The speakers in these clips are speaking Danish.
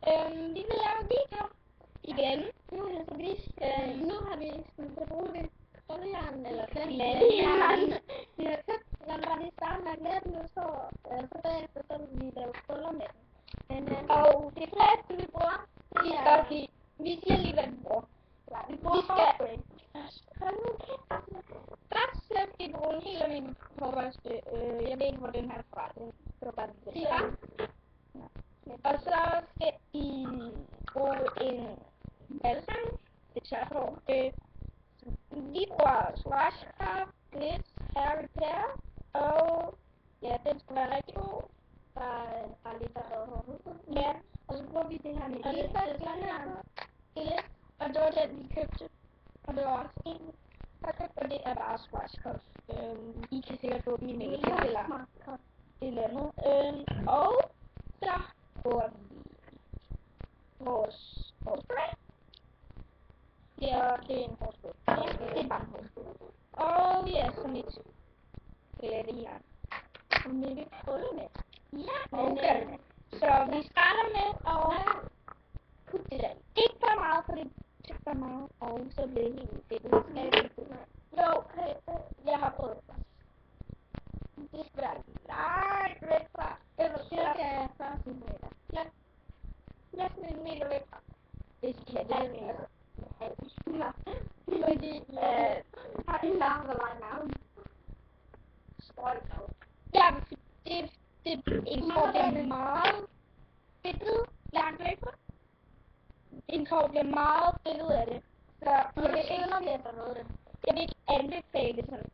Vi vil lave en video igen. Nu har vi sådan til bruge det krøllejern, eller Klattejern. Vi har købt, lad mig bare lige starte med at glæde den, så bagefter så vil vi lave krøller med den. Men, Og det første vi bruger, det vi er- skal sige, vi siger lige hvad vi bruger. vi bruger hårspray. Først skal vi bruge en helt almindelig hårbørste. Jeg ved ikke hvor den her er fra. Det var bare det. Ja. Og så skal I bruge en balsam. Det tørt hår. Vi bruger Swashcraft, Glitz, Hair Repair. Og ja, den skal være rigtig god. Bare lidt af hårhuset. Ja, og så bruger vi det her med Og det Glitz. første her. Glitz. Og det var den vi købte. Og det var også en. Og det er bare Swashcraft. I kan sikkert få dem i Netto eller et eller andet. Og så bruger vi vores hårspray. Det er en hårspray. Det er bare en hårspray. Og ja, sådan et klattejern. Som vi vil prøve med. Ja, okay. Så vi starter med at putte det der. Ikke for meget, for det er for meget. Og så bliver det helt fedt. Jo, jeg har prøvet det. Det skal være langt væk fra. Eller cirka 40 cm. Ja. Næsten en meter væk fra. Det skal jeg ikke mere. Fordi har en lang og lang arm. Ja, det en kår bliver meget fedtet langt væk fra. En kår bliver meget fedtet af det. Så jeg vil ikke anbefale det sådan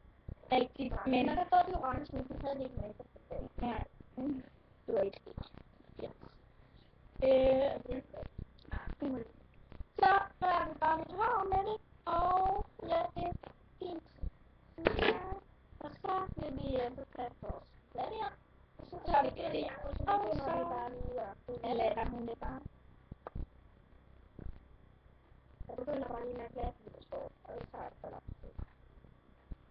rigtigt, men Man kan få den orange, men så havde det ikke med. nej, det var ikke skidt. Ja. Så rører vi bare mit hår med det, og ja, det er fint. Ja. Og så vil vi så tage vores klattejern, og så tager vi det, og så begynder vi bare lige at lader hun det bare. Jeg begynder bare lige med at glatte lidt på, og det tager for lang tid.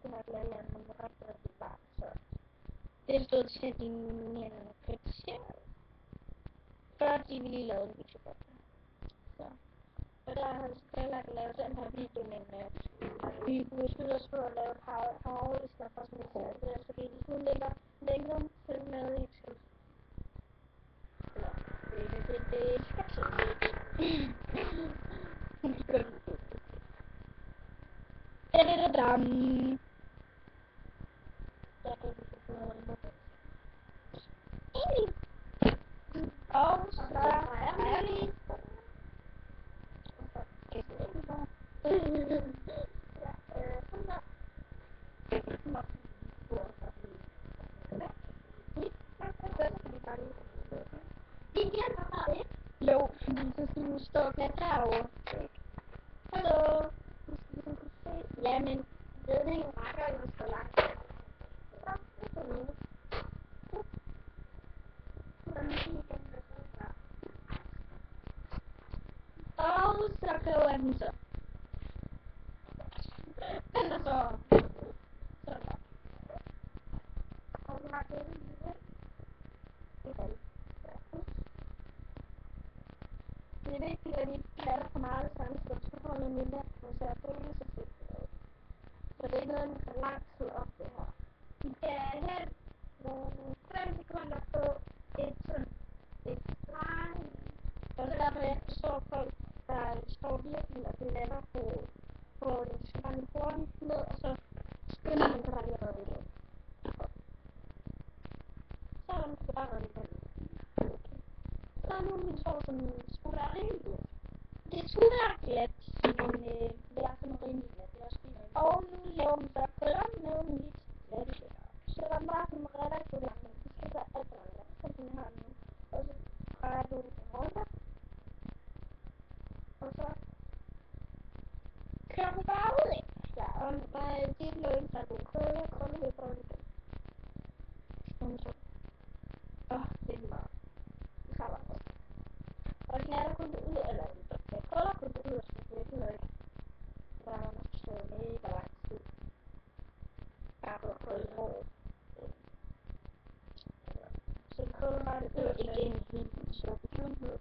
Det her klattejern, men det er rigtig varmt, så det stod til din kvarter, før de ville lige lave en video på det. Så. Og der har vi planlagt at lave den her video, men vi besluttede os for at lave et hav i stedet for sådan et det, fordi de kun lægger længere til med i til. Det skal til. Da-da-da-dam. Og så er vi jo, fordi så skal du stå og glatte derovre. Hallo. Ja, men ledningen rækker jo så langt. Så, det er det. Og så køber den så. Den er så. Sådan. Og så har det lige. Det er det. Det er vigtigt, at I ikke klatter for meget sammen, så får man mindre konservatorisk. Så det er ikke noget, man kan lang tid op det her. Vi skal have nogle 5 sekunder på et sådan et streg. Og så derfor jeg forstår folk, der står virkelig og det lander på den skal bare ned, og så skynder man sig bare lige at redde det. Så er man bare redde det. Så nu min tår, som skulle være rimelig glat. Det skulle være glat, men det er sådan rimelig glat. Det er også fint. Og nu laver man så krøller med en lidt glat. Så der er bare sådan relativt langt. Det skal være alt for langt, som den her nu. Og så drejer du det rundt. Og så kører du bare ud af. Ja, og det løn, så du krøller lidt på det. Sådan så. Det er meget. Det kommer også. Og knatter kun det ud, eller jeg krøller kun det ud, og så det er ikke. Der er man skal stå mega lang tid. Bare på at krølle hår. Så krøller bare det ud igen i så det kun ud.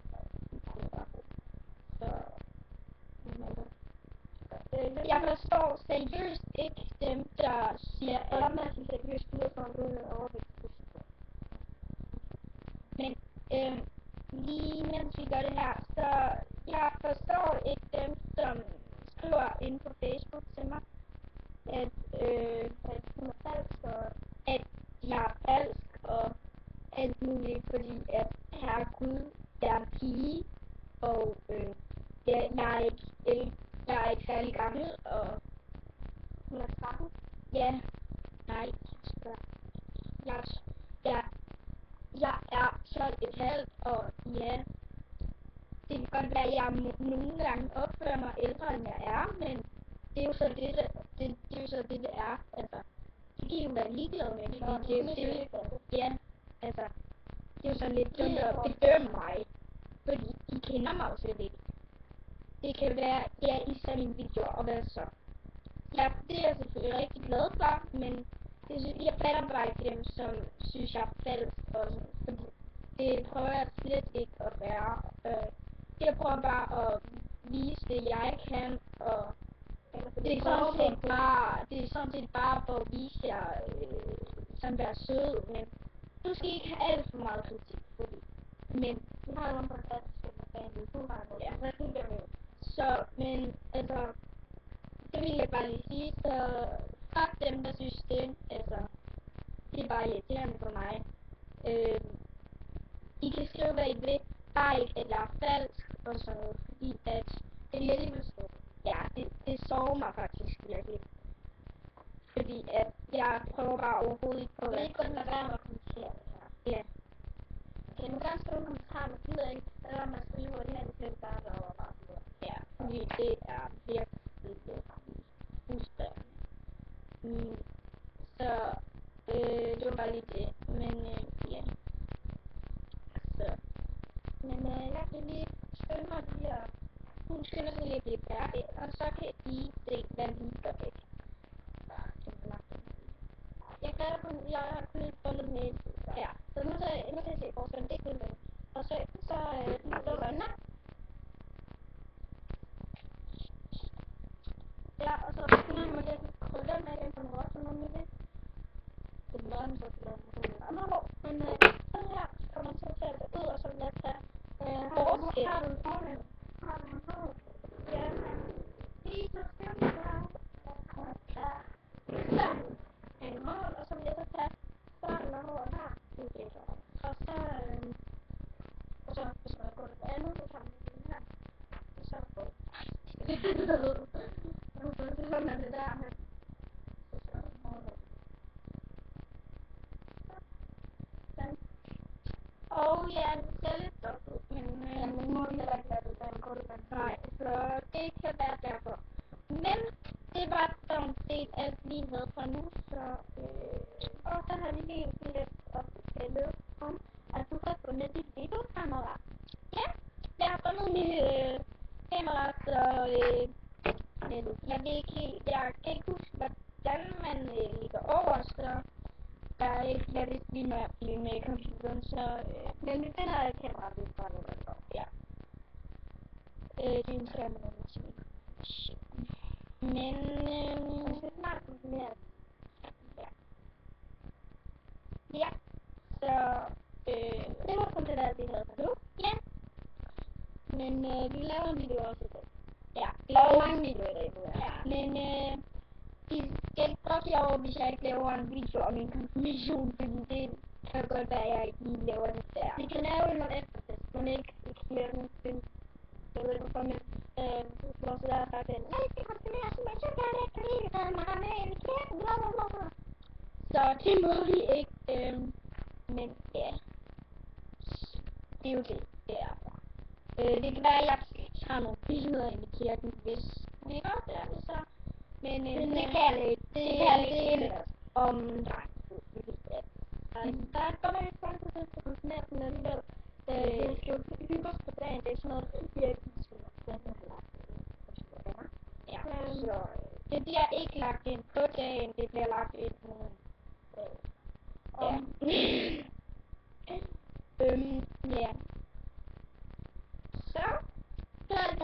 seriøst ikke dem, der siger, Og der er seriøst ud for en overvægt. Men lige mens vi gør det her, så jeg forstår ikke dem, som skriver ind på Facebook til mig, at hun er falsk, og at jeg er falsk og alt muligt, fordi at herregud, jeg er en pige, og jeg er ikke særlig gammel, og hun er 13. ja, nej, jeg, jeg, jeg er 12,5, og ja, det kan godt være, at jeg nogle gange opfører mig ældre, end jeg er, men det er jo så det er, altså, det kan jo være ligeglad med, fordi ja, altså, det er jo sådan lidt dumt at bedømme mig, fordi I kender mig jo slet ikke. Det kan være, ja, I ser mine videoer, og hvad så? Ja, det er jeg selvfølgelig rigtig glad for, men jeg fatter bare ikke dem, som synes, jeg er falsk, og sådan, fordi det prøver jeg slet ikke at være. Jeg prøver bare at vise det, jeg kan, og det er sådan set bare for at vise jer, som være sød, men du skal ikke have alt for meget kritik, fordi, men Vi har jo en fantastisk fan, du har noget. ja. Hvad synes jeg? Så, men altså, det vil jeg bare lige sige, så fuck dem, der synes det, altså, det er bare irriterende for mig. I kan skrive, hvad I vil, bare ikke, at jeg er falsk, og sådan noget, fordi at det er alligevel stort. Ja, det sover mig faktisk virkelig. Fordi at jeg prøver bare overhovedet ikke på Jeg at... vil ikke godt lade være med at kommentere det her. Ja. Okay, nu kan skrive en kommentar, men gider ikke, lad være med at skrive, og det her, det bliver bare lavet bare videre. Ja, fordi det er virkelig frustrerende. Så, det var bare lige det, men ja. Så. Men jeg kan lige skynde mig lige at... Hun skynder sig lige at blive færdig, og så kan I se, hvad vi gør ikke. Jeg kan kun, jeg har kun fundet med Ja. så nu kan jeg se forskellen, det er kun den. Og så lukker jeg den her. Ja, og så finder jeg mig lidt krydder med den, som også noget med det. Det er meget så til at men sådan her kommer man så til at gå ud, og så vil jeg tage har du en fordel? Har du en fordel? Ja, lige så skønt der. Ja. Så en mål, og så vil jeg så tage starten af håret her. Og så hvis man går det andet, så tager man den her. Og så på. Og så sådan er det der med. Og ja, det ser lidt godt ud, men Men må heller ikke være det, der er en kort nej, så det kan være derfor. Men det var sådan set alt vi havde for nu, så og så har vi lige lidt opdateret om, at du har fundet dit videokamera. ja, jeg har fundet mit kamera, så jeg kan ikke huske, hvordan man ligger over, så jeg vil lige når jeg bliver med computeren, så Men vi finder et kamera, vi får nu godt. ja. Det er en skærm med noget til. Men Og så snart mere. ja, så Det var kun det der, vi havde for nu. ja. Men vi laver en video også i dag. Ja, vi Og laver mange videoer i dag, ja, men I skal ikke brokke jer over, hvis jeg ikke laver en video om min konfirmation, fordi det kan godt være, at jeg ikke lige laver den der. Vi kan lave en eftertest, men ikke lave den film. Jeg ved ikke, hvorfor, men vores lærer har sagt, at nej, det konfirmeres, men så kan jeg ikke lide, at man har med en kirke, bla bla bla bla. Så det må vi ikke, men ja, det er jo det, det er. Det kan være, at jeg tager nogle billeder ind i kirken, hvis det gør det, så. Men det kan jeg lægge, det kan jeg lægge om Der kommer ikke folk til at konfirmere den alligevel. Det skal jo hygge os på dagen, det er sådan noget virkelig ja, så det bliver ikke lagt ind på dagen, det bliver lagt ind ja. Ja. Så, Så er det